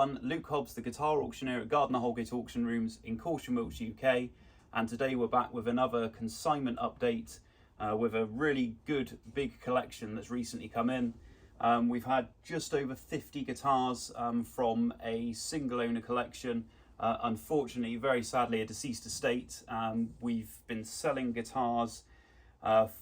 everyone, Luke Hobbs, the guitar auctioneer at Gardiner Houlgate Auction Rooms in Corsham, Wiltshire, UK, and today we're back with another consignment update with a really good big collection that's recently come in. We've had just over 50 guitars from a single owner collection. Unfortunately, very sadly, a deceased estate. We've been selling guitars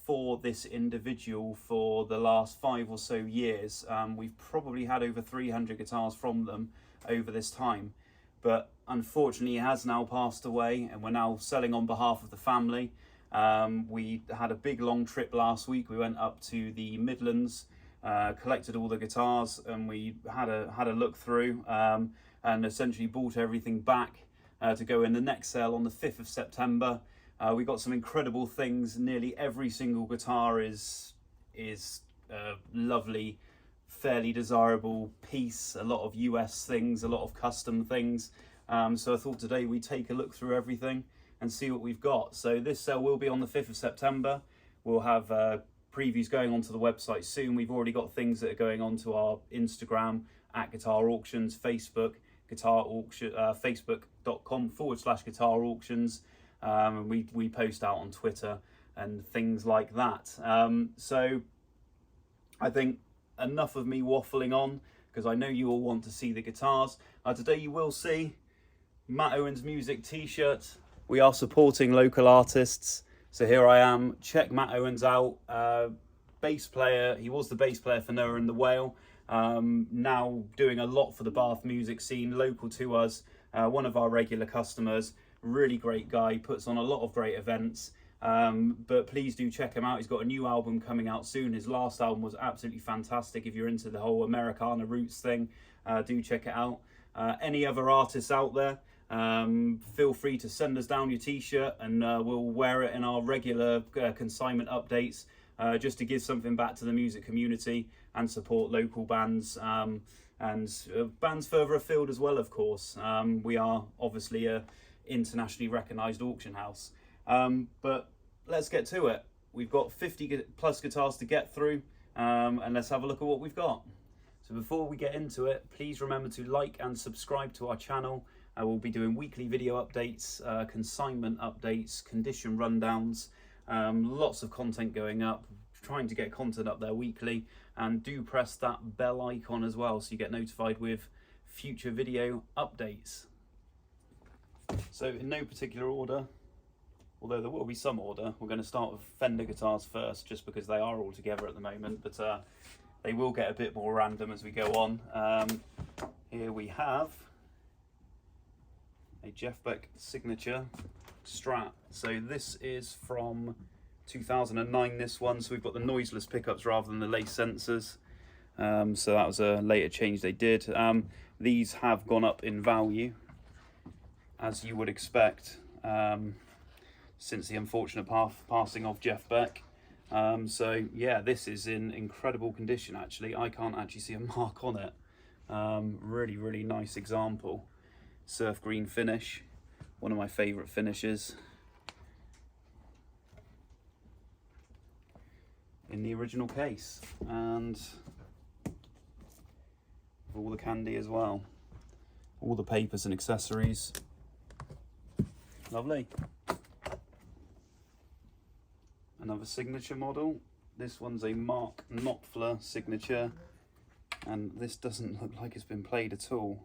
for this individual for the last 5 or so years. We've probably had over 300 guitars from them over this time, but unfortunately he has now passed away and we're now selling on behalf of the family. We had a big long trip last week. We went up to the Midlands, collected all the guitars, and we had a look through and essentially bought everything back to go in the next sale on the 5th of September. We got some incredible things. Nearly every single guitar is lovely, fairly desirable piece. A lot of US things, a lot of custom things. So I thought today we'd take a look through everything and see what we've got. So this sale will be on the 5th of September. We'll have previews going onto the website soon. We've already got things that are going onto our Instagram at Guitar Auctions, Facebook, Guitar Auction, facebook.com/guitar auctions. We post out on Twitter and things like that. So I think enough of me waffling on, because I know you all want to see the guitars. Today you will see Matt Owens Music t-shirt. We are supporting local artists, so here I am. Check Matt Owens out, bass player. He was the bass player for Noah and the Whale. Now doing a lot for the Bath music scene, local to us, one of our regular customers. Really great guy, puts on a lot of great events, but please do check him out. He's got a new album coming out soon. His last album was absolutely fantastic. If you're into the whole Americana roots thing, do check it out. Any other artists out there, feel free to send us down your t-shirt and we'll wear it in our regular consignment updates, just to give something back to the music community and support local bands and bands further afield as well, of course. We are obviously a internationally recognized auction house, but let's get to it. We've got 50 plus guitars to get through, and let's have a look at what we've got. So before we get into it, please remember to like and subscribe to our channel. We'll be doing weekly video updates, consignment updates, condition rundowns, lots of content going up, trying to get content up there weekly, and do press that bell icon as well so you get notified with future video updates. So in no particular order, although there will be some order, we're going to start with Fender guitars first, just because they are all together at the moment, but they will get a bit more random as we go on. Here we have a Jeff Beck signature Strat. So this is from 2009, this one, so we've got the noiseless pickups rather than the lace sensors. So that was a later change they did. These have gone up in value, as you would expect, since the unfortunate passing of Jeff Beck. So yeah, this is in incredible condition actually. I can't actually see a mark on it. Really nice example. Surf green finish, one of my favourite finishes. In the original case, and all the candy as well. All the papers and accessories. Lovely. Another signature model. This one's a Mark Knopfler signature, and this doesn't look like it's been played at all.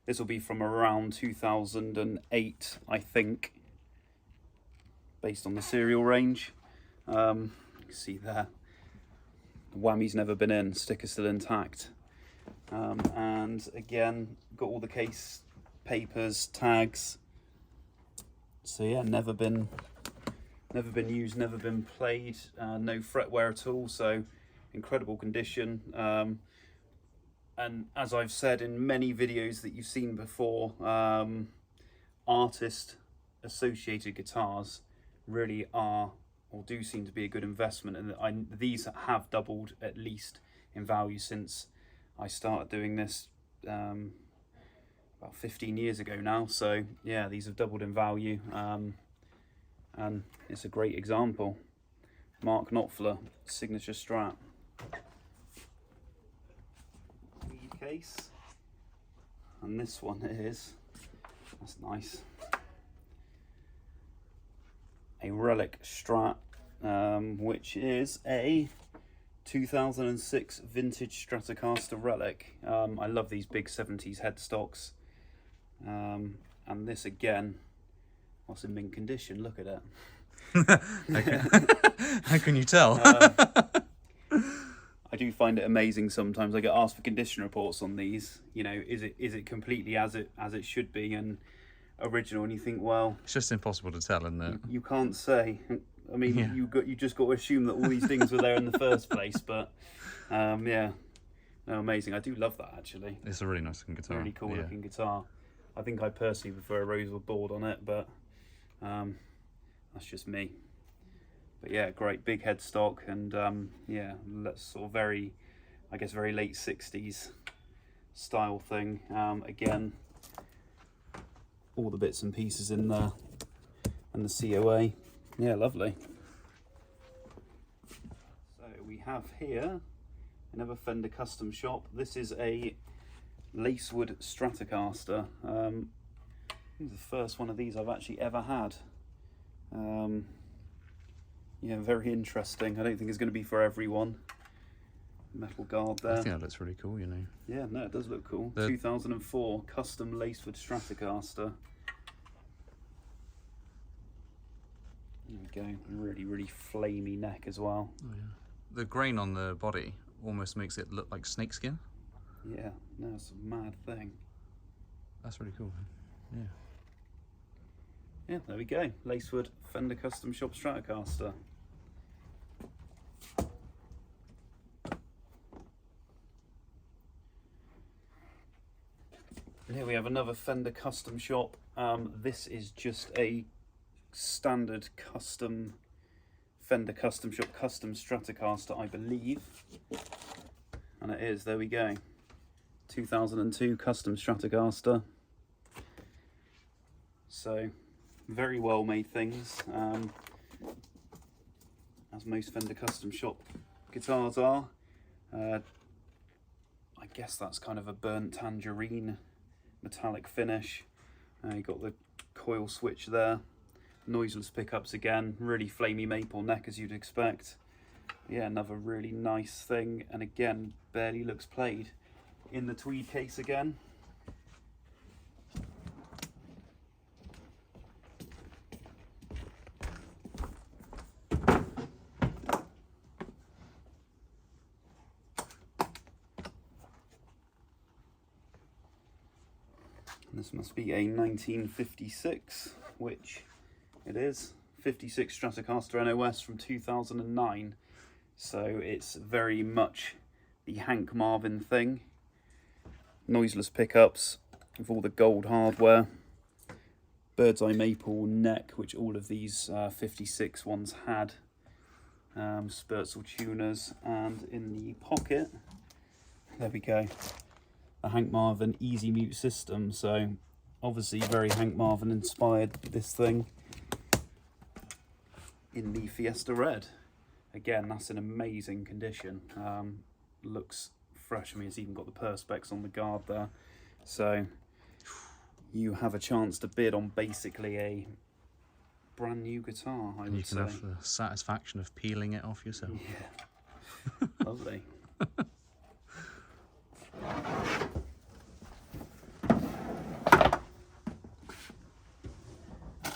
This will be from around 2008, I think, based on the serial range. You can see there, the whammy's never been in, sticker's still intact. And again, got all the case papers, tags. So yeah, never been used, never been played, no fretwear at all, so incredible condition. And as I've said in many videos that you've seen before, artist associated guitars really are, or do seem to be, a good investment, and these have doubled at least in value since I started doing this about 15 years ago now. So yeah, these have doubled in value, and it's a great example. Mark Knopfler signature Strat. Lead case. and this one is, that's nice, a Relic Strat, which is a 2006 vintage Stratocaster Relic. I love these big 70s headstocks, and this again, what's in mint condition, look at it. How can you tell? I do find it amazing sometimes. I get asked for condition reports on these. You know, is it completely as it should be and original? And you think, well, It's just impossible to tell, isn't it? you can't say. I mean, Yeah. you just got to assume that all these things were there in the first place. But yeah, no, amazing. I do love that actually. It's a really nice looking guitar. Really cool Yeah. looking guitar. I think I personally prefer a rosewood board on it, but that's just me. But yeah, great big headstock, and yeah, that's sort of very, I guess, very late 60s style thing. Again, all the bits and pieces in there, and the COA. Yeah, lovely. So we have here another Fender custom shop. This is a Lacewood Stratocaster. This is the first one of these I've actually ever had. Yeah, very interesting. I don't think it's going to be for everyone. Metal guard there. I think that looks really cool, you know. Yeah, no, it does look cool. The 2004 custom Lacewood Stratocaster. There we go. Really, really flamey neck as well. Oh, yeah. The grain on the body almost makes it look like snakeskin. Yeah, no, it's a mad thing. That's really cool. Yeah. Yeah, there we go. Lacewood Fender Custom Shop Stratocaster. And here we have another Fender Custom Shop. This is just a standard custom Fender Custom Shop custom Stratocaster, I believe. And it is, there we go. 2002 custom Stratocaster. So, very well made things, as most Fender Custom Shop guitars are. I guess that's kind of a burnt tangerine metallic finish. You've got the coil switch there, noiseless pickups again, really flamey maple neck as you'd expect. Yeah, another really nice thing, and again, barely looks played. In the tweed case again. This must be a 1956, which it is. 56 Stratocaster NOS from 2009. So it's very much the Hank Marvin thing. Noiseless pickups with all the gold hardware. Bird's eye maple neck, which all of these 56 ones had. Spurzl tuners, and in the pocket, there we go. A Hank Marvin easy mute system, so obviously very Hank Marvin inspired this thing in the Fiesta Red. Again, that's in amazing condition. Looks fresh. I mean, it's even got the perspex on the guard there, so you have a chance to bid on basically a brand new guitar, I would say. You can have the satisfaction of peeling it off yourself. Yeah. Lovely.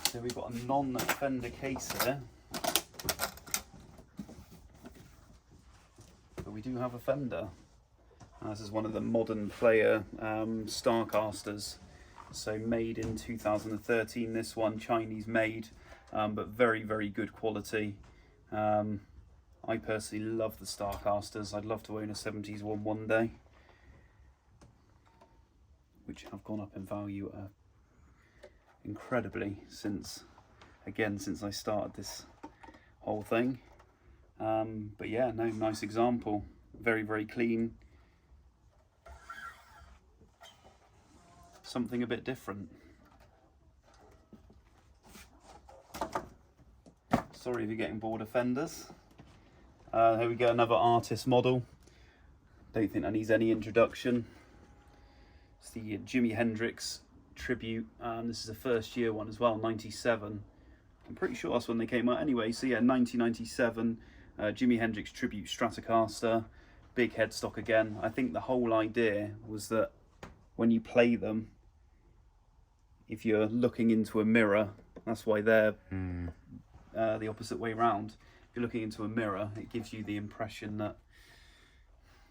So we've got a non-Fender case here, but we do have a Fender. This is one of the modern player Starcasters, so made in 2013. This one Chinese made, but very, very good quality. I personally love the Starcasters. I'd love to own a 70s one day, which have gone up in value incredibly since I started this whole thing. But yeah, no, nice example. Very, very clean. Something a bit different. Sorry if you're getting bored of Fenders. Here we go, another artist model. Don't think that needs any introduction. It's the Jimi Hendrix tribute. This is the first year one as well, 97. I'm pretty sure that's when they came out anyway. So yeah, 1997, Jimi Hendrix tribute Stratocaster, big headstock again. I think the whole idea was that when you play them, if you're looking into a mirror, that's why they're the opposite way round. If you're looking into a mirror, it gives you the impression that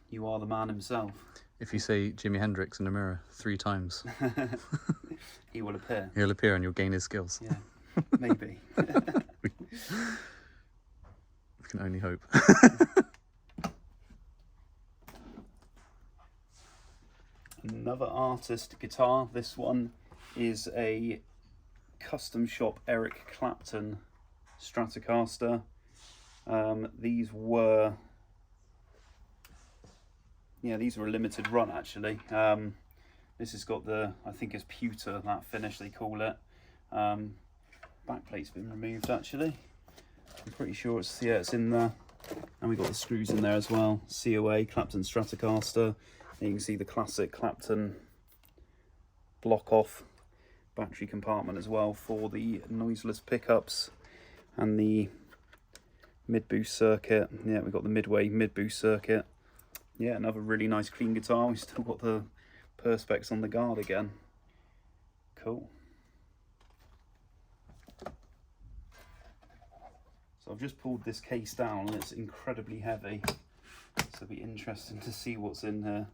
you are the man himself. If you say Jimi Hendrix in the mirror 3 times, he will appear. he'll appear and you'll gain his skills. Yeah, maybe. We can only hope. Another artist guitar. This one is a custom shop Eric Clapton Stratocaster. These were a limited run actually. This has got the, I think it's pewter, that finish they call it. Backplate's been removed actually. I'm pretty sure it's in there. And we got the screws in there as well. COA Clapton Stratocaster. And you can see the classic Clapton block off battery compartment as well for the noiseless pickups and the mid boost circuit. Yeah, we've got the midway mid boost circuit. Yeah, another really nice clean guitar. We've still got the perspex on the guard again. Cool. So I've just pulled this case down and it's incredibly heavy. So it'll be interesting to see what's in here.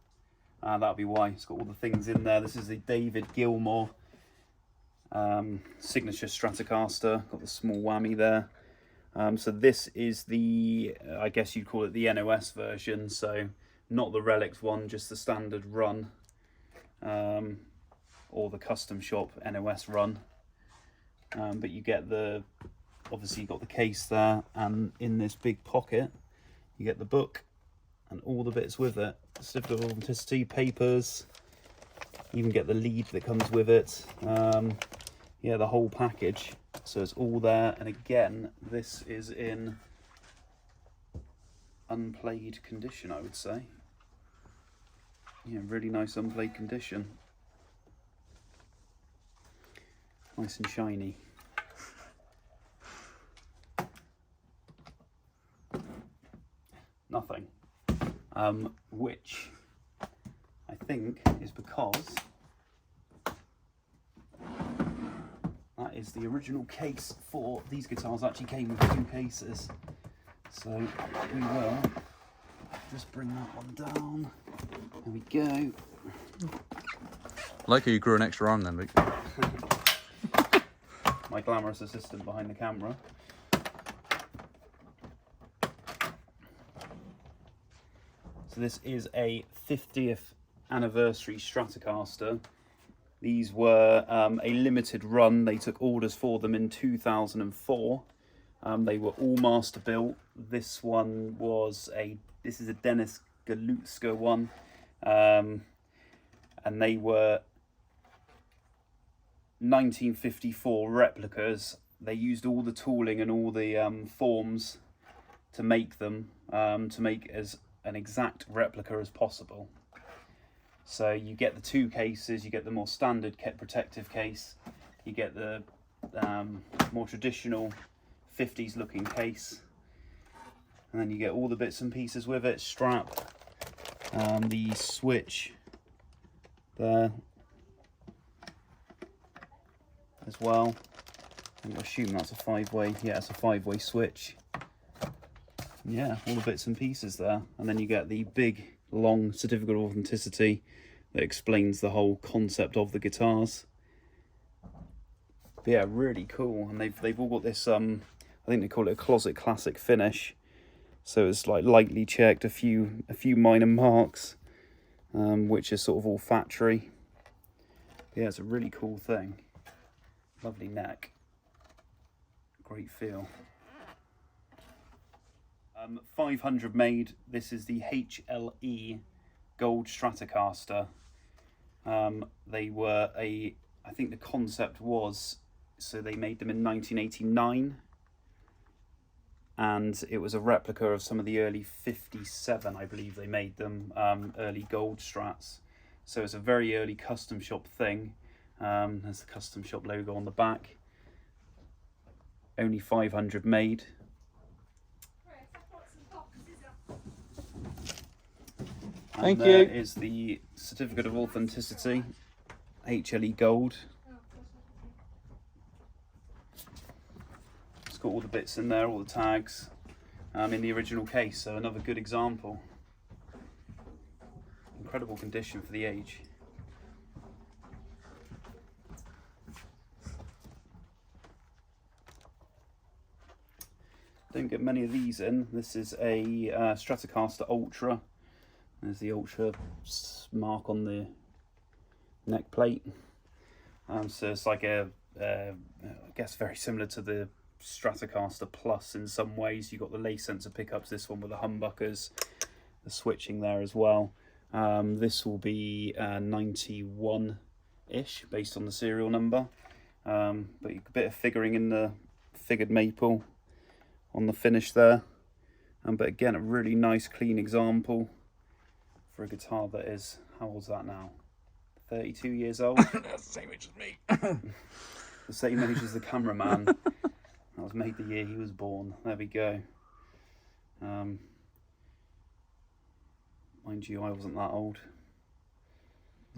That'll be why. It's got all the things in there. This is the David Gilmour signature Stratocaster. Got the small whammy there. So this is the, I guess you'd call it the NOS version. So not the Relics one, just the standard run. Or the custom shop NOS run. But you get the, obviously you got the case there, and in this big pocket you get the book and all the bits with it. Certificate of authenticity, papers, you even get the lead that comes with it. Yeah, the whole package. So it's all there, and again, this is in unplayed condition, I would say. Yeah, really nice unplayed condition. Nice and shiny. Nothing. Which I think is because that is the original case for these guitars. Actually came with 2 cases, so we will just bring that one down. There we go. I like how you grew an extra arm then, Luke. My glamorous assistant behind the camera. So this is a 50th anniversary Stratocaster. These were a limited run. They took orders for them in 2004. They were all master built. This one was this is a Dennis Galutska one. And they were 1954 replicas. They used all the tooling and all the forms to make them, to make as an exact replica as possible. So you get the 2 cases, you get the more standard protective case, you get the more traditional 50s looking case, and then you get all the bits and pieces with it, strap, the switch there as well. I assume that's a 5-way, yeah, it's a 5-way switch. Yeah, all the bits and pieces there. And then you get the big, long certificate of authenticity that explains the whole concept of the guitars. But yeah, really cool. And they've all got this, I think they call it a closet classic finish. So it's like lightly checked, a few minor marks, which is sort of all factory. But yeah, it's a really cool thing. Lovely neck. Great feel. 500 made. This is the HLE Gold Stratocaster. They were I think the concept was, so they made them in 1989, and it was a replica of some of the early 57, I believe they made them, early gold Strats. So it's a very early custom shop thing. There's the custom shop logo on the back. Only 500 made. Thank And there you. is the certificate of authenticity, HLE gold. It's got all the bits in there, all the tags, in the original case. So another good example. Incredible condition for the age. Don't get many of these in. This is a Stratocaster Ultra. There's the Ultra mark on the neck plate. So it's like I guess very similar to the Stratocaster Plus in some ways. You've got the lace sensor pickups, this one with the humbuckers, the switching there as well. This will be 91-ish based on the serial number. But a bit of figuring in the figured maple on the finish there. But again, a really nice clean example for a guitar that is, how old's that now? 32 years old? That's the same age as me. The same age as the cameraman. That was made the year he was born. There we go. Mind you, I wasn't that old.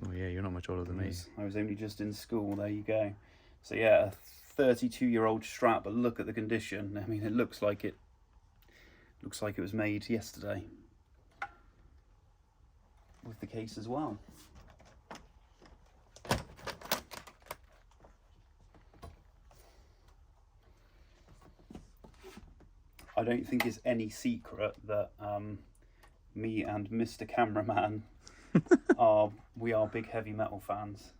Oh yeah, you're not much older than me. I was only just in school. There you go. So yeah, a 32-year-old Strat, but look at the condition. I mean, it looks like it was made yesterday. With the case as well. I don't think it's any secret that me and Mr. Cameraman we are big heavy metal fans.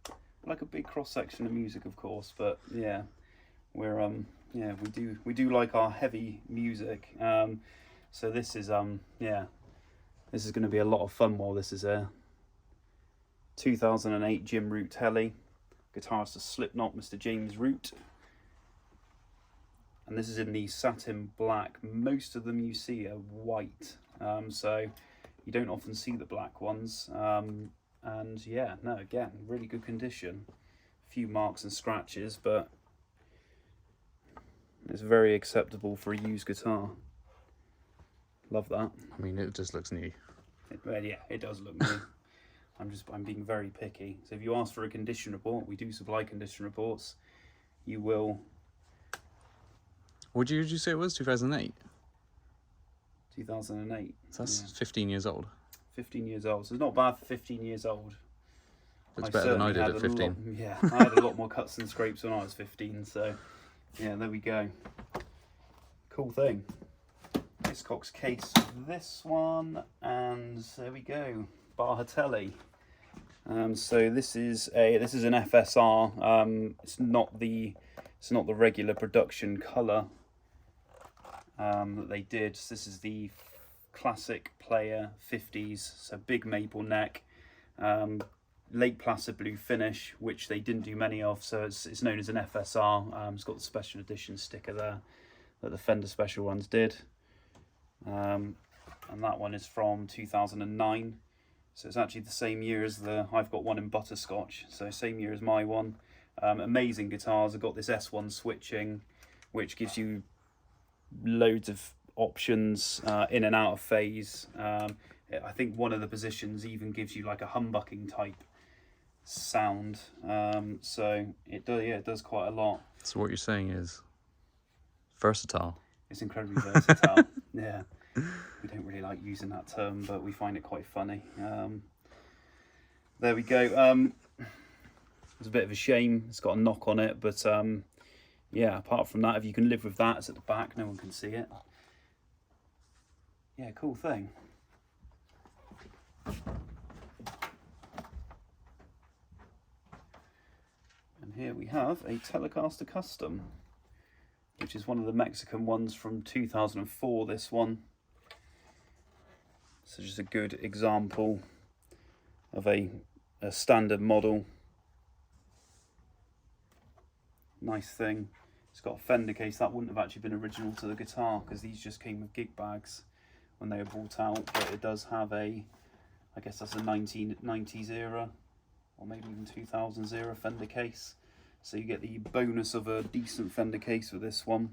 Like a big cross section of music, of course, but yeah, we're we do like our heavy music. So this is this is going to be a lot of fun. While this is a 2008 Jim Root Telly, guitarist of Slipknot, Mr. James Root. And this is in the satin black. Most of them you see are white, so you don't often see the black ones. And yeah, no, again, really good condition. A few marks and scratches, but it's very acceptable for a used guitar. Love that. I mean, it just looks new. Well, yeah, it does look new. I'm being very picky. So if you ask for a condition report, we do supply condition reports. You will. What did you say it was? 2008? 2008. So that's 15 years old. 15 years old. So it's not bad for 15 years old. Looks better than I did at 15. Yeah, I had a lot more cuts and scrapes when I was 15. So yeah, there we go. Cool thing. Hiscox case for this one, and there we go. Barhatelli. So this is an FSR. It's not the regular production colour that they did. This is the classic player 50s. So big maple neck, Lake Placid blue finish, which they didn't do many of. So it's known as an FSR. It's got the special edition sticker there that the Fender special ones did. And that one is from 2009. So it's actually the same year as I've got one in butterscotch, so same year as my one. Amazing guitars. I've got this S1 switching, which gives you loads of options in and out of phase. I think one of the positions even gives you like a humbucking type sound. So it does quite a lot. So what you're saying is versatile. It's incredibly versatile. Yeah. We don't really like using that term, but we find it quite funny. There we go. It's a bit of a shame. It's got a knock on it, but yeah, apart from that, if you can live with that, it's at the back. No one can see it. Yeah, cool thing. And here we have a Telecaster Custom, which is one of the Mexican ones from 2004, this one. So just a good example of a standard model. Nice thing. It's got a Fender case. That wouldn't have actually been original to the guitar because these just came with gig bags when they were brought out. But it does have I guess that's a 1990s era or maybe even 2000s era Fender case. So you get the bonus of a decent Fender case with this one.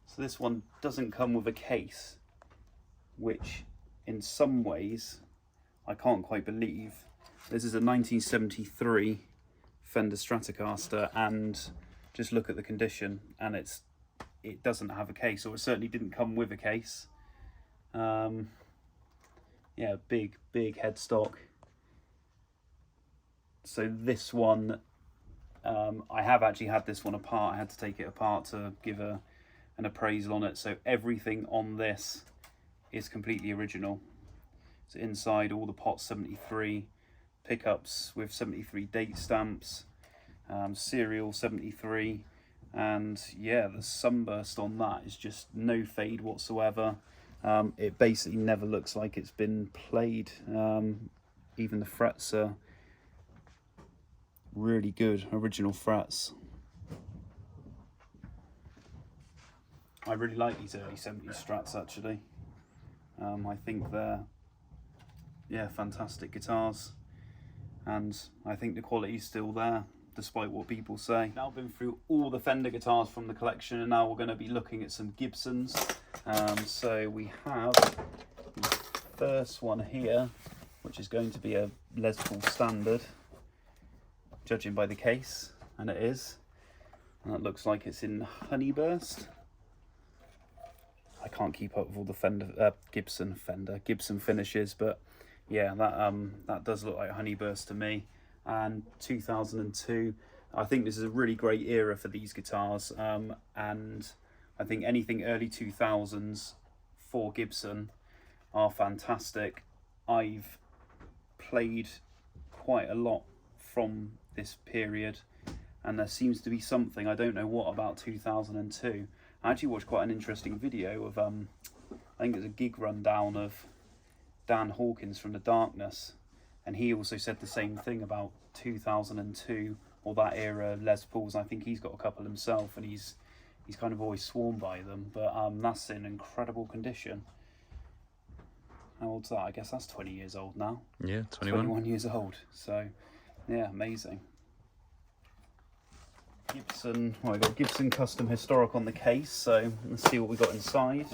So this one doesn't come with a case, which in some ways I can't quite believe. This is a 1973 Fender Stratocaster, and just look at the condition, and it doesn't have a case, or it certainly didn't come with a case. Yeah, big headstock. So this one, I have actually had this one apart. I had to take it apart to give an appraisal on it. So everything on this is completely original. So inside, all the pots 73, pickups with 73 date stamps, serial 73, and yeah, the sunburst on that is just no fade whatsoever. It basically never looks like it's been played. Even the frets are really good, original frets. I really like these early 70s Strats actually. I think they're, yeah, fantastic guitars, and I think the quality's still there despite what people say. Now I've been through all the Fender guitars from the collection, and now we're going to be looking at some Gibsons. So we have the first one here, which is going to be a Les Paul Standard, judging by the case, and it is. And it looks like it's in Honeyburst. I can't keep up with all the Gibson finishes, but yeah, that does look like Honeyburst to me. And 2002, I think this is a really great era for these guitars, and I think anything early 2000s for Gibson are fantastic. I've played quite a lot from this period, and there seems to be something, I don't know what, about 2002. I actually watched quite an interesting video of, I think it was a gig rundown of Dan Hawkins from The Darkness, and he also said the same thing about 2002 or that era Les Pauls. I think he's got a couple himself, and he's kind of always sworn by them, but that's in incredible condition. How old's that? I guess that's 20 years old now. Yeah, 21 years old. So yeah, amazing. Gibson, well, I got Gibson Custom Historic on the case, so let's see what we got inside.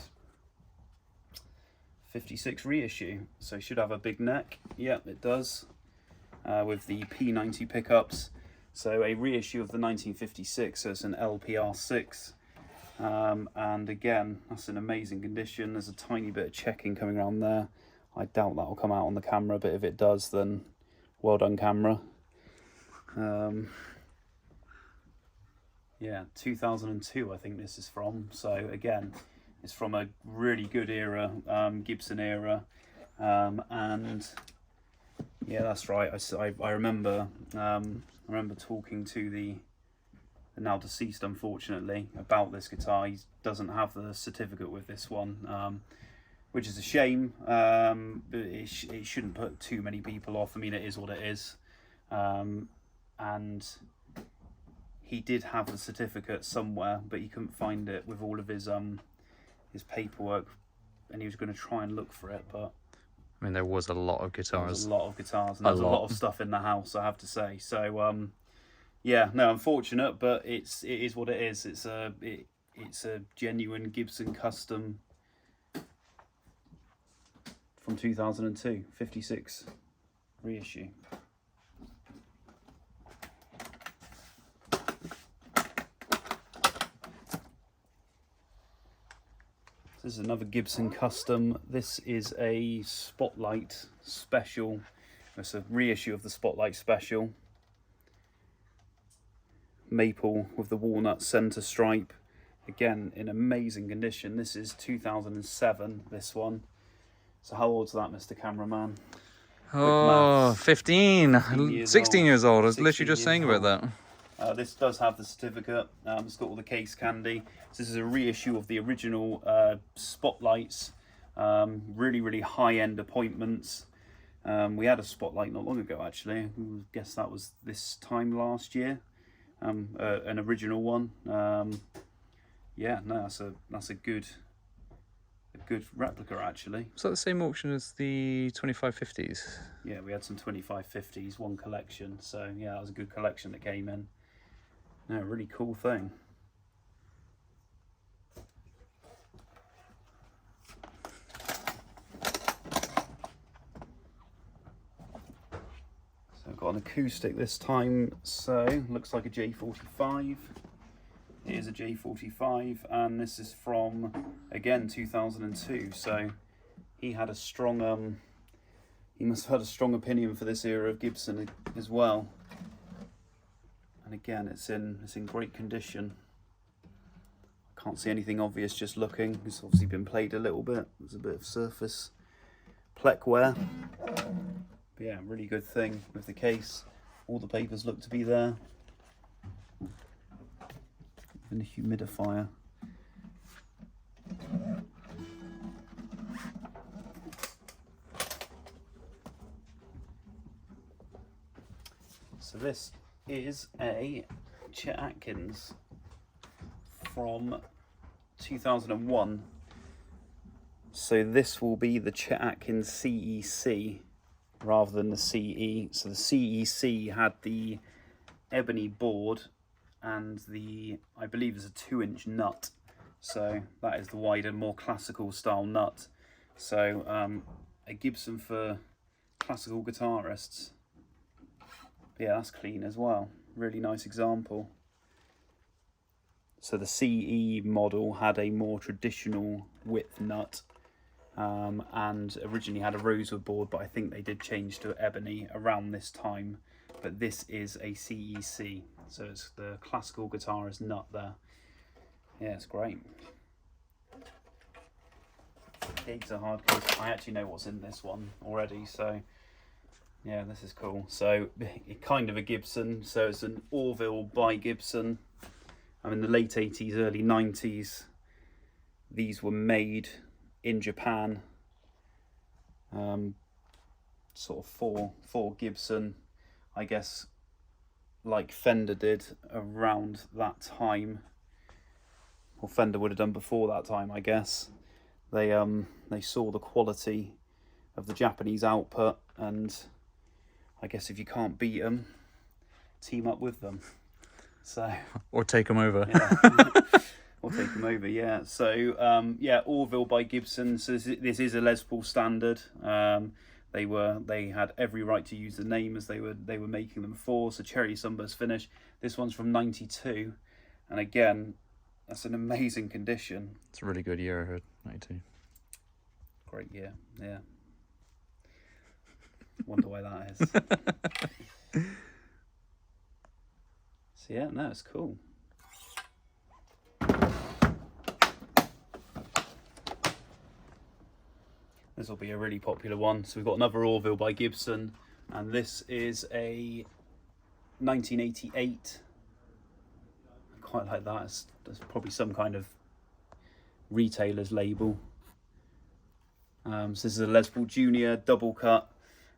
56 reissue, so should have a big neck. Yep, it does, with the P90 pickups. So a reissue of the 1956, so it's an LPR6, and again, that's in amazing condition. There's a tiny bit of checking coming around there. I doubt that will come out on the camera, but if it does, then well done, camera. Yeah, 2002 I think this is from, so again, it's from a really good era, Gibson era, and yeah, that's right. I remember talking to the now deceased, unfortunately, about this guitar. He doesn't have the certificate with this one, which is a shame, but it shouldn't put too many people off. I mean, it is what it is, and he did have the certificate somewhere, but he couldn't find it with all of his paperwork, and he was going to try and look for it, but I mean, there was a lot of guitars. There was a lot of guitars, and there's a lot of stuff in the house, I have to say. So yeah, no, unfortunate, but it is what it is. It's a genuine Gibson custom from 2002, 56 reissue. This is another Gibson custom. This is a Spotlight Special. It's a reissue of the Spotlight Special. Maple with the walnut center stripe. Again, in amazing condition. This is 2007, this one. So how old's that, Mr. Cameraman? Oh, 15, 16 years old. I was literally just saying about that. This does have the certificate. It's got all the case candy. So this is a reissue of the original Spotlights. Really, really high-end appointments. We had a Spotlight not long ago, actually. I guess that was this time last year. an original one. Yeah, no, that's a good replica actually. Was that the same auction as the 2550s? Yeah, we had some 2550s, one collection. So yeah, that was a good collection that came in. No, really cool thing. So I've got an acoustic this time. So looks like a J45. It is a J45, and this is from, again, 2002. So he had a strong, he must have had a strong opinion for this era of Gibson as well. And again, it's in great condition. Can't see anything obvious just looking. It's obviously been played a little bit. There's a bit of surface pleck wear. But yeah, really good thing with the case. All the papers look to be there. And a humidifier. So this is a Chet Atkins from 2001. So this will be the Chet Atkins CEC rather than the CE. So the CEC had the ebony board and the, I believe is a 2-inch nut. So that is the wider, more classical style nut. So a Gibson for classical guitarists. But yeah, that's clean as well. Really nice example. So the CE model had a more traditional width nut and originally had a rosewood board, but I think they did change to ebony around this time. But this is a CEC. So it's the classical guitarist nut there. Yeah, it's great. Gates are hard case. I actually know what's in this one already, so yeah, this is cool. So kind of a Gibson. So it's an Orville by Gibson. In the late 80s, early 90s. These were made in Japan. Sort of for Gibson, I guess, like Fender did around that time, or Fender would have done before that time, I guess. They saw the quality of the Japanese output, and I guess if you can't beat them, team up with them. So or take them over. Yeah. Or take them over, yeah. So yeah, Orville by Gibson. So this is a Les Paul standard. They had every right to use the name as they were making them for. So Cherry Sunburst finish. This one's from '92, and again, that's an amazing condition. It's a really good year, I heard. '92. Great year, yeah. Wonder why that is. So yeah, no, it's cool. This will be a really popular one. So we've got another Orville by Gibson, and this is a 1988. I quite like that. There's probably some kind of retailer's label. So this is a Les Paul Junior double cut,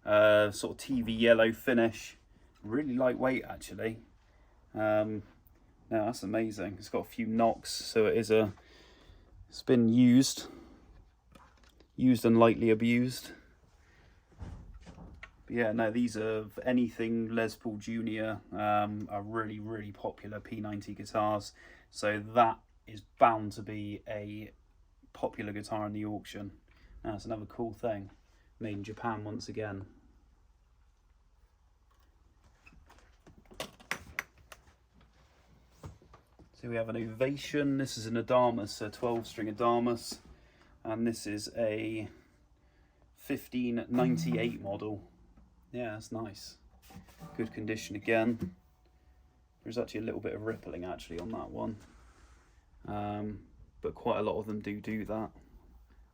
sort of TV yellow finish. Really lightweight actually. No, that's amazing. It's got a few knocks, so it's been used and lightly abused. But yeah, no, these are anything Les Paul Junior, are really, really popular P90 guitars. So that is bound to be a popular guitar in the auction. Now, that's another cool thing. Made in Japan once again. So we have an Ovation. This is an Adamus, a 12-string Adamus. And this is a 1598 model. Yeah, that's nice. Good condition again. There's actually a little bit of rippling actually on that one. But quite a lot of them do that.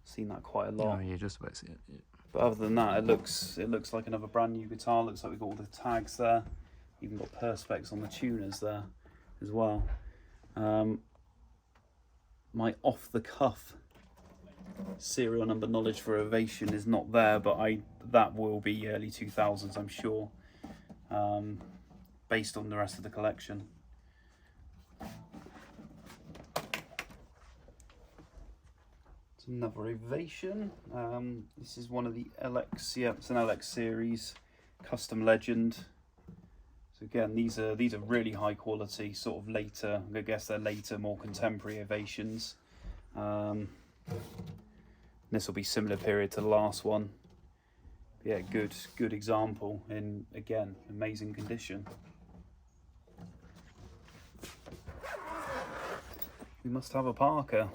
Seen that quite a lot. Oh, you just about see it. Yeah. But other than that, it looks like another brand new guitar. Looks like we've got all the tags there. Even got perspex on the tuners there as well. My off-the-cuff serial number knowledge for Ovation is not there, but that will be early 2000s, I'm sure, based on the rest of the collection. It's another Ovation. This is one of the LX, yeah, it's an LX series, custom legend. So again, these are really high quality, sort of later, I guess they're later, more contemporary Ovations. This will be similar period to the last one. Yeah, good example in, again, amazing condition. We must have a Parker.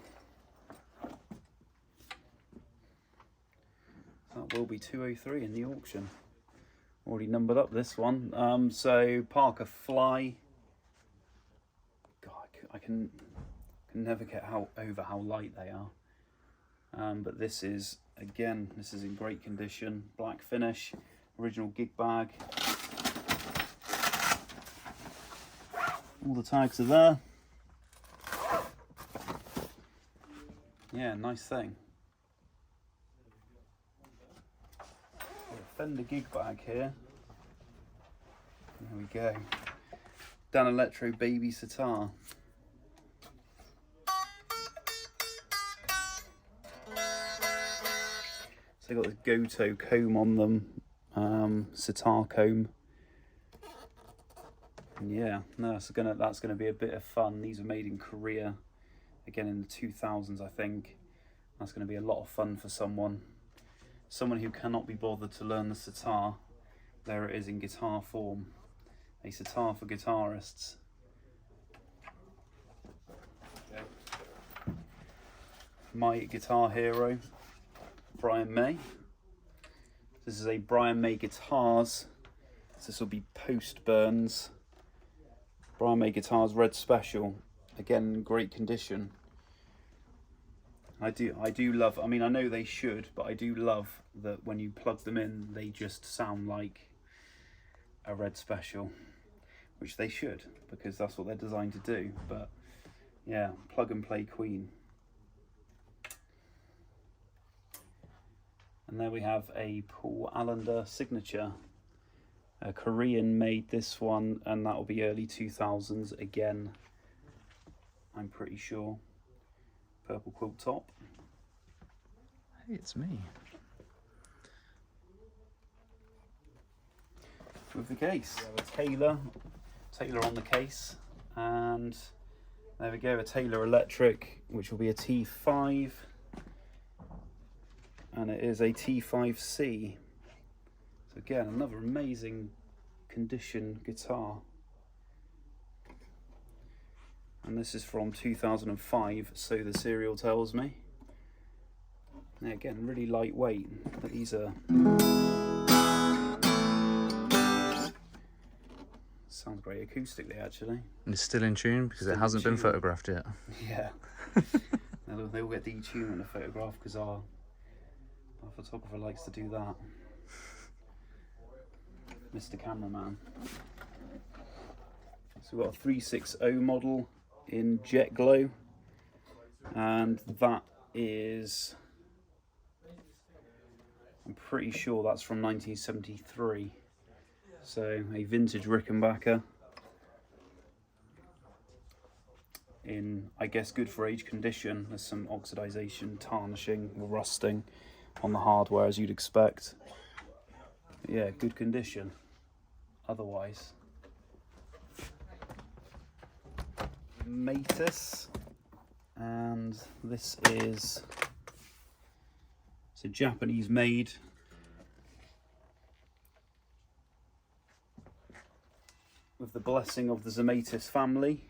That will be 203 in the auction. Already numbered up this one. So Parker Fly. God, I can never get over how light they are. But this is, again, this is in great condition. Black finish, original gig bag. All the tags are there. Yeah, nice thing. Fender gig bag here. There we go. Dan Electro baby sitar. So they got this Goto comb on them, sitar comb. And yeah, no, that's gonna be a bit of fun. These were made in Korea, again in the 2000s, I think. That's gonna be a lot of fun for someone who cannot be bothered to learn the sitar. There it is in guitar form. A sitar for guitarists. Okay. My guitar hero, Brian May. This is a Brian May Guitars. This will be post burns. Brian May Guitars Red Special. Again, great condition. I do love, I mean, I know they should, but I do love that when you plug them in, they just sound like a Red Special, which they should, because that's what they're designed to do. But yeah, plug and play queen. And there we have a Paul Allender signature. A Korean made this one, and that will be early 2000s again, I'm pretty sure. Purple quilt top. Hey, it's me. With the case, we have a Taylor on the case, and there we go, a Taylor Electric, which will be a T5, and it is a T5C. So again, another amazing condition guitar. And this is from 2005, so the serial tells me. And again, really lightweight, but these are... Sounds great acoustically, actually. And it's still in tune because it hasn't been photographed yet. Yeah. They will get detune in a photograph because our photographer likes to do that. Mr. Cameraman. So we've got a 360 model in jet glow, and that is, I'm pretty sure that's from 1973. So a vintage Rickenbacker in, I guess, good for age condition. There's some oxidization, tarnishing, rusting on the hardware as you'd expect. But yeah, good condition otherwise. Zemaitis, and this is, it's a Japanese made. With the blessing of the Zemaitis family.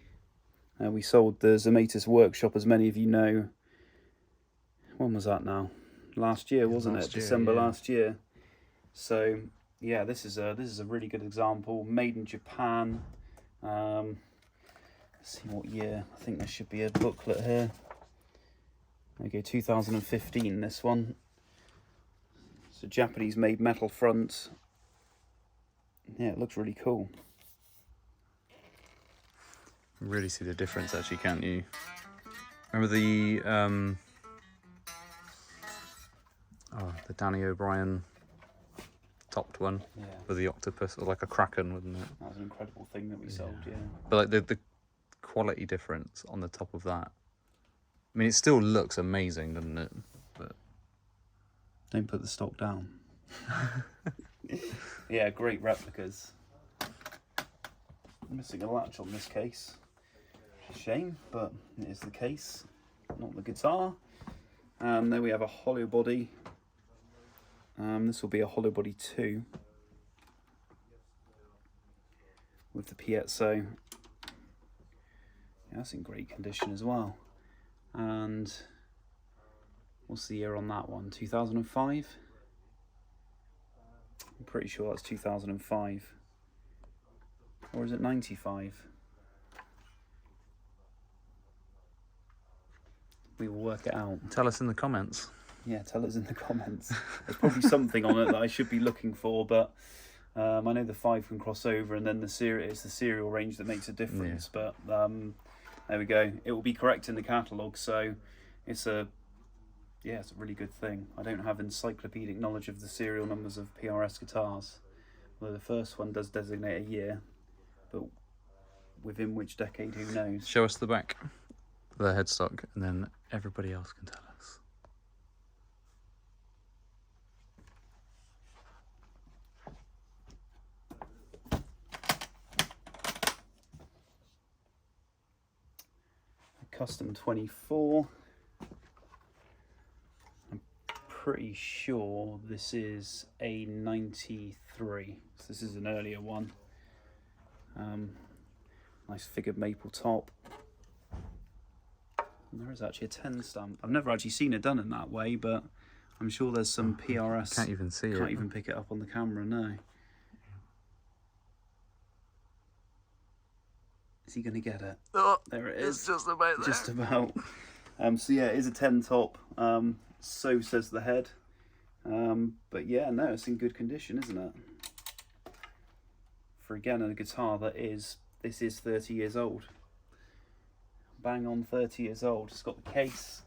We sold the Zemaitis workshop, as many of you know. When was that now? Last year, wasn't it? December last year. So yeah, this is a really good example. Made in Japan. Let's see what year. I think there should be a booklet here. Okay, 2015. This one. It's a Japanese made metal front. Yeah, it looks really cool. Really see the difference, actually, can't you? Remember the the Danny O'Brien topped one, Yeah. with the octopus, or like a kraken, wasn't it? That was an incredible thing that we sold, yeah. But like the quality difference on the top of that. I mean, it still looks amazing, doesn't it? Don't put the stock down. Yeah, great replicas. I'm missing a latch on this case. Shame, but it is the case, not the guitar. There we have a hollow body. This will be a hollow body 2 with the piezo. Yeah, that's in great condition as well. And what's the year on that one? 2005? I'm pretty sure that's 2005. Or is it 95? We will work it out. Tell us in the comments. Yeah, tell us in the comments. There's probably something on it that I should be looking for, but I know the 5 can cross over, and then it's the serial range that makes a difference. Yeah. But there we go. It will be correct in the catalogue, so it's a really good thing. I don't have encyclopedic knowledge of the serial numbers of PRS guitars. Well, the first one does designate a year, but within which decade, who knows? Show us the back, the headstock, and then everybody else can tell us. Custom 24. I'm pretty sure this is a 93. So this is an earlier one. Nice figured maple top. And there is actually a 10 stamp. I've never actually seen it done in that way, but I'm sure there's some PRS. Can't even see it. Can't even pick it up on the camera, no. Is he going to get it? Oh, there it is. It's just about there. Just about. So yeah, it is a 10 top. So says the head. But yeah, no, it's in good condition, isn't it? For again, a guitar this is 30 years old. Bang on 30 years old. It's got the case,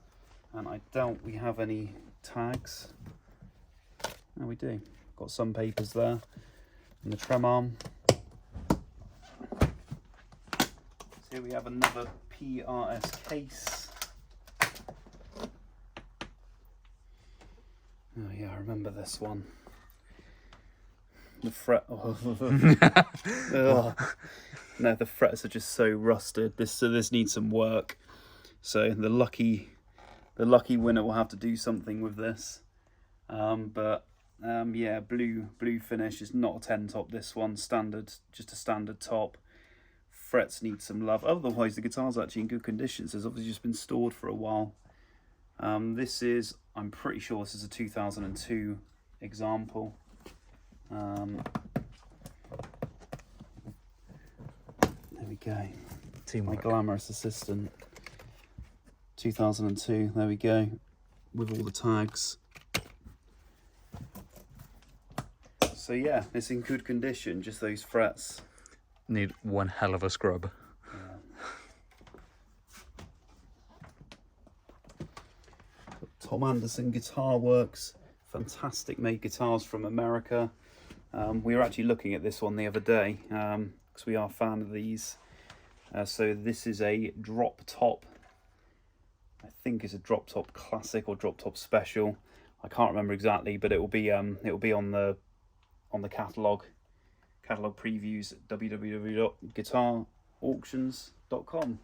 and I doubt we have any tags. No, we do. Got some papers there, and the trem arm. Here we have another PRS case. Oh yeah, I remember this one. The fret. Oh. No, the frets are just so rusted. This needs some work. So the lucky winner will have to do something with this. Yeah, blue finish is not a 10 top. This one standard, just a standard top. Frets need some love. Otherwise, the guitar's actually in good condition. So it's obviously just been stored for a while. I'm pretty sure this is a 2002 example. There we go. Teamwork. My glamorous assistant. 2002. There we go. With all the tags. So yeah, it's in good condition. Just those frets. Need one hell of a scrub. Tom Anderson Guitar Works, fantastic made guitars from America. We were actually looking at this one the other day because we are a fan of these. So this is a drop top. I think it's a drop top classic or drop top special. I can't remember exactly, but it will be on the catalog previews at www.guitarauctions.com.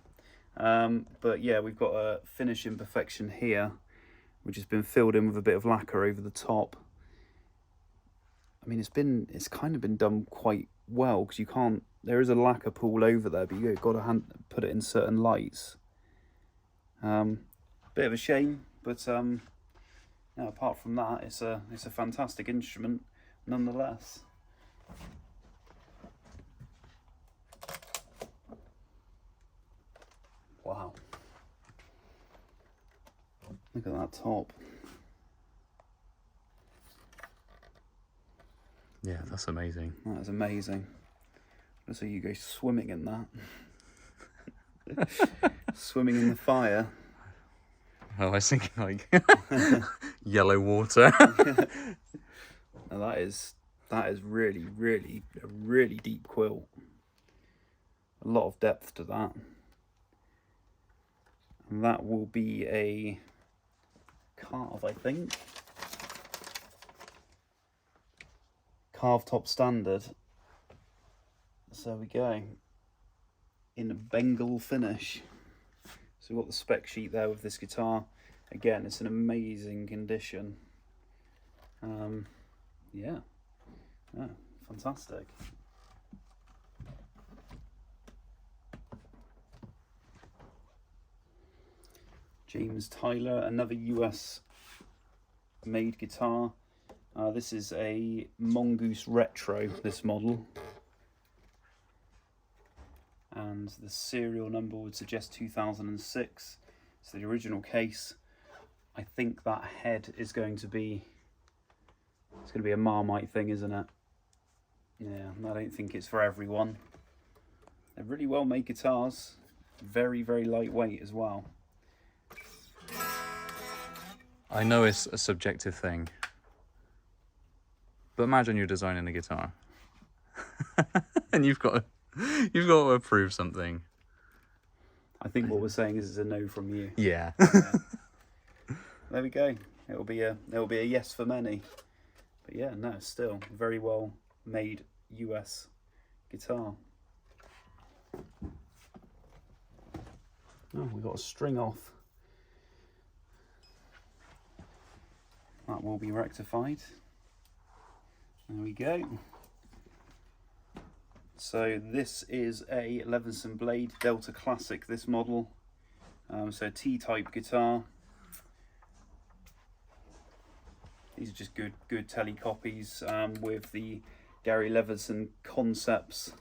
But yeah, we've got a finish imperfection here, which has been filled in with a bit of lacquer over the top. I mean, it's kind of been done quite well because there is a lacquer pool over there, but you've got to put it in certain lights. Bit of a shame, but no, apart from that, it's a fantastic instrument nonetheless. Wow. Look at that top. Yeah, that's amazing. That is amazing. So you go swimming in that. Swimming in the fire. Oh, I was thinking like yellow water. Now that is really, really a really deep quilt. A lot of depth to that. And that will be a carve, I think. carved top standard. So there we go, in a Bengal finish. So we've got the spec sheet there with this guitar. Again, it's an amazing condition. Yeah, fantastic. James Taylor, another US made guitar. This is a Mongoose Retro, this model. And the serial number would suggest 2006. So the original case. I think that head is going to be, it's going to be a Marmite thing, isn't it? Yeah, I don't think it's for everyone. They're really well made guitars. Very, very lightweight as well. I know it's a subjective thing, but imagine you're designing a guitar and you've got to approve something. I think what we're saying is it's a no from you. Yeah. There we go. It'll be a yes for many. But yeah, no, still very well made US guitar. Oh, we got a string off. That will be rectified. There we go. So this is a Levinson Blade Delta Classic, this model. So T-type guitar. These are just good telly copies with the Gary Levinson concepts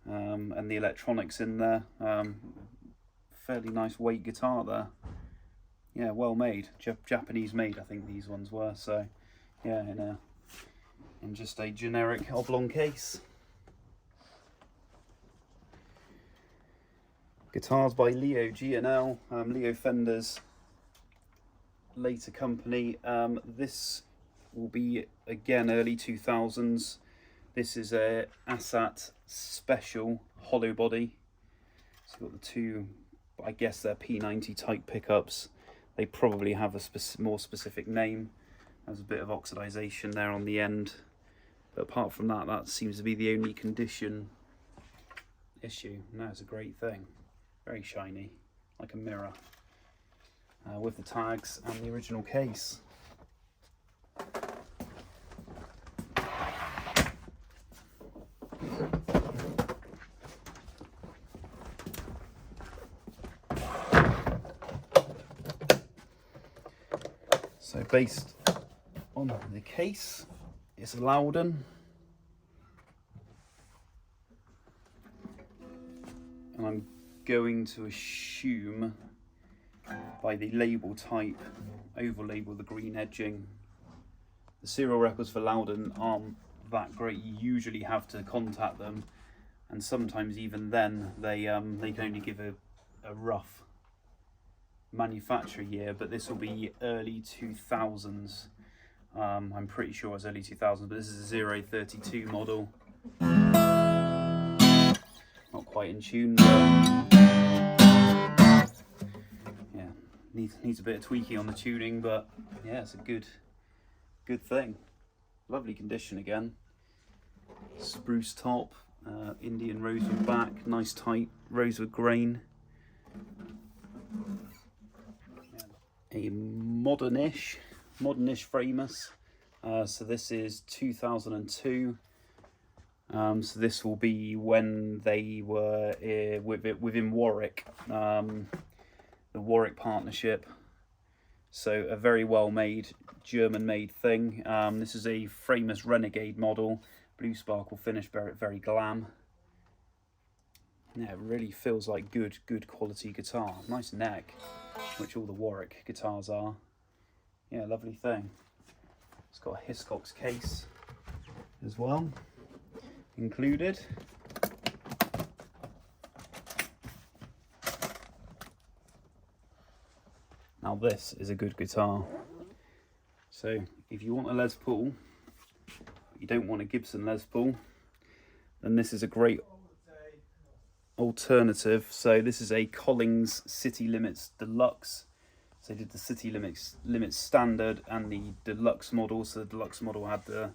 and the electronics in there. Fairly nice weight guitar there. Yeah, well made. Japanese made, I think these ones were. So yeah, in just a generic oblong case. Guitars by Leo G&L, Leo Fender's later company. This will be again early 2000s. This is a Assat Special hollow body. So you've got the two, I guess they're P90 type pickups. They probably have a more specific name. There's a bit of oxidization there on the end, but apart from that, that seems to be the only condition issue. No, it's a great thing. Very shiny, like a mirror, with the tags and the original case. So based on the case, it's a Loudon. And I'm going to assume by the label type, oval label, the green edging. The serial records for Loudon aren't that great. You usually have to contact them, and sometimes even then they can only give a rough manufacturer year, but this will be early 2000s. I'm pretty sure it's early 2000s, but this is a 032 model. Not quite in tune, but yeah, needs a bit of tweaking on the tuning, but yeah, it's a good thing. Lovely condition again. Spruce top, Indian rosewood back, nice tight rosewood grain. A modernish Framus. So this is 2002. So this will be when they were within Warwick, the Warwick partnership. So a very well made German made thing. This is a Framus Renegade model, blue sparkle finish, very glam. Yeah, it really feels like good quality guitar. Nice neck, which all the Warwick guitars are. Yeah, lovely thing. It's got a Hiscox case as well included. Now this is a good guitar. So if you want a Les Paul, but you don't want a Gibson Les Paul, then this is a great alternative. So this is a Collings City Limits Deluxe. So they did the City Limits Standard and the Deluxe model. So the Deluxe model had the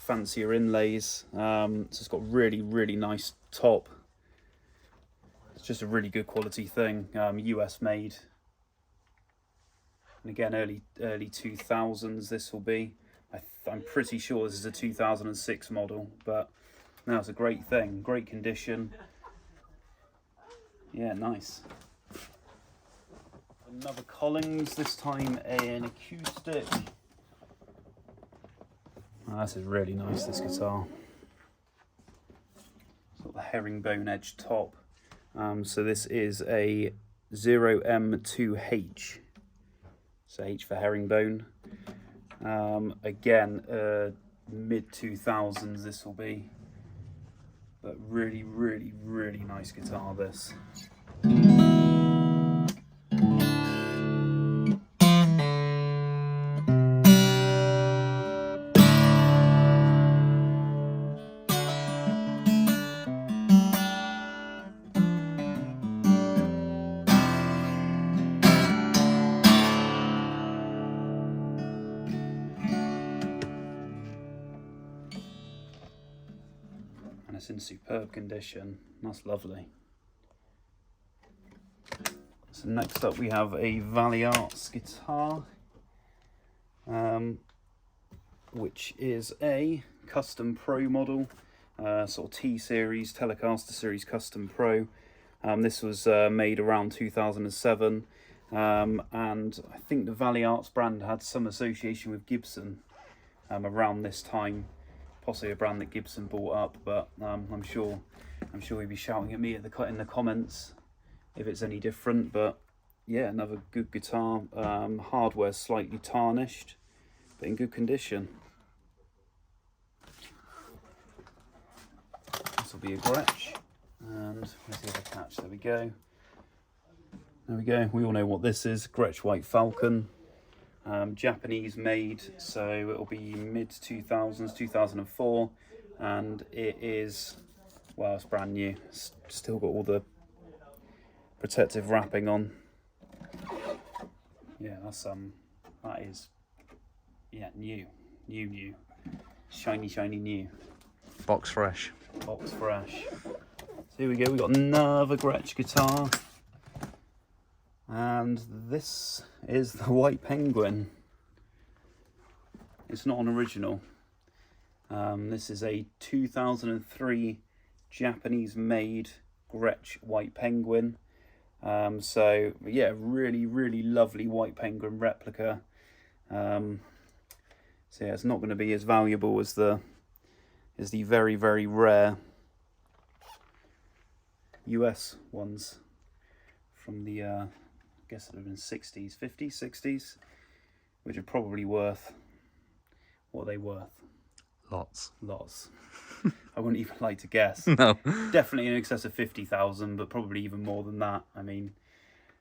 fancier inlays. So it's got really nice top. It's just a really good quality thing. US made. And again, early 2000s this will be. I'm pretty sure this is a 2006 model, but no, it's a great thing, great condition. Yeah, nice. Another Collings, this time an acoustic. Oh, this is really nice, this guitar. It's got the herringbone edge top. So this is a 0M2H. So H for herringbone. Again, mid 2000s this will be, but really nice guitar this. And it's in superb condition. That's lovely. So next up we have a Valley Arts guitar, which is a custom pro model, sort of T-Series, Telecaster Series Custom Pro. This was made around 2007, and I think the Valley Arts brand had some association with Gibson around this time. Possibly a brand that Gibson bought up, but I'm sure he'd be shouting at me in the comments if it's any different. But yeah, another good guitar. Hardware slightly tarnished, but in good condition. This will be a Gretsch, and where's the other catch? There we go. There we go. We all know what this is. Gretsch White Falcon. Japanese made, so it'll be mid 2000s, 2004, and it is, well, it's brand new. It's still got all the protective wrapping on. Yeah, that is, yeah, new, shiny new. Box fresh. Box fresh. So here we go. We got another Gretsch guitar. And this is the White Penguin. It's not an original. This is a 2003 Japanese-made Gretsch White Penguin. So yeah, really lovely White Penguin replica. So yeah, it's not going to be as valuable as the very rare US ones from the I guess it would have been 60s, 50s, 60s, which are probably worth, what are they worth? Lots. I wouldn't even like to guess. No. Definitely in excess of 50,000, but probably even more than that. I mean,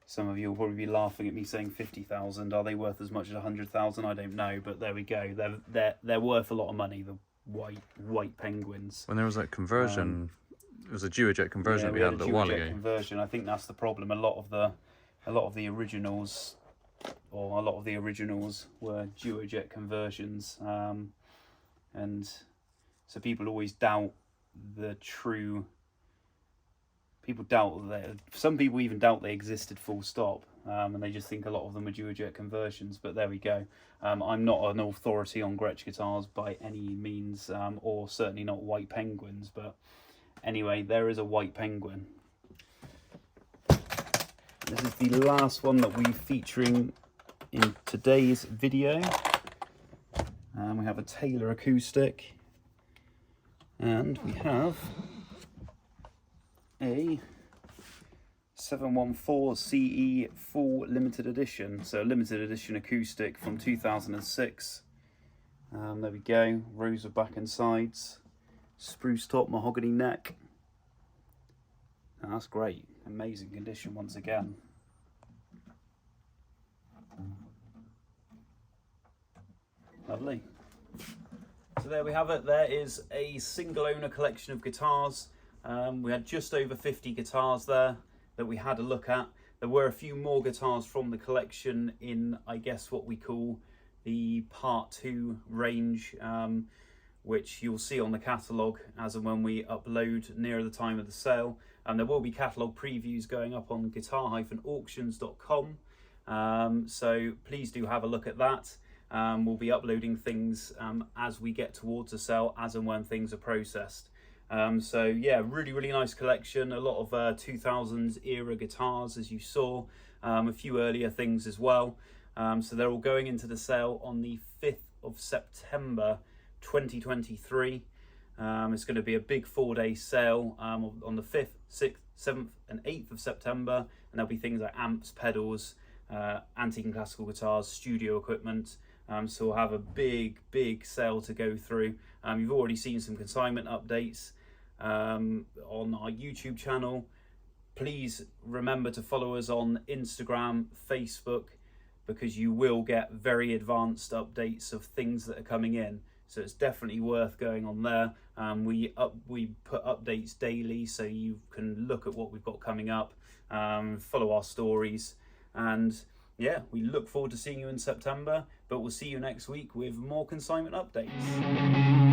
some of you will probably be laughing at me saying 50,000. Are they worth as much as 100,000? I don't know, but there we go. They're worth a lot of money, the white penguins. When there was that conversion, it was a duojet conversion we had a little while ago. Conversion. I think that's the problem. A lot of the originals, or a lot of the originals were duojet conversions, and so people always doubt the true. People doubt that. Some people even doubt they existed full stop, and they just think a lot of them are duojet conversions. But there we go. I'm not an authority on Gretsch guitars by any means, or certainly not White Penguins. But anyway, there is a White Penguin. This is the last one that we're featuring in today's video. We have a Taylor acoustic, and we have a 714 CE full limited edition, so limited edition acoustic from 2006. There we go, rows of back and sides, spruce top, mahogany neck. Oh, that's great, amazing condition once again. Lovely. So there we have it. There is a single owner collection of guitars. We had just over 50 guitars there that we had a look at. There were a few more guitars from the collection in, I guess, what we call the part 2 range, which you'll see on the catalogue as and when we upload nearer the time of the sale. And there will be catalogue previews going up on guitar-auctions.com, so please do have a look at that. We'll be uploading things as we get towards the sale, as and when things are processed. So yeah, really nice collection. A lot of 2000s era guitars, as you saw, a few earlier things as well. So they're all going into the sale on the 5th of September 2023. It's going to be a big 4-day sale on the 5th, 6th, 7th and 8th of September, and there'll be things like amps, pedals, antique and classical guitars, studio equipment. So we'll have a big sale to go through. You've already seen some consignment updates on our YouTube channel. Please remember to follow us on Instagram, Facebook, because you will get very advanced updates of things that are coming in. So it's definitely worth going on there. We put updates daily, so you can look at what we've got coming up, follow our stories, and yeah, we look forward to seeing you in September, but we'll see you next week with more consignment updates.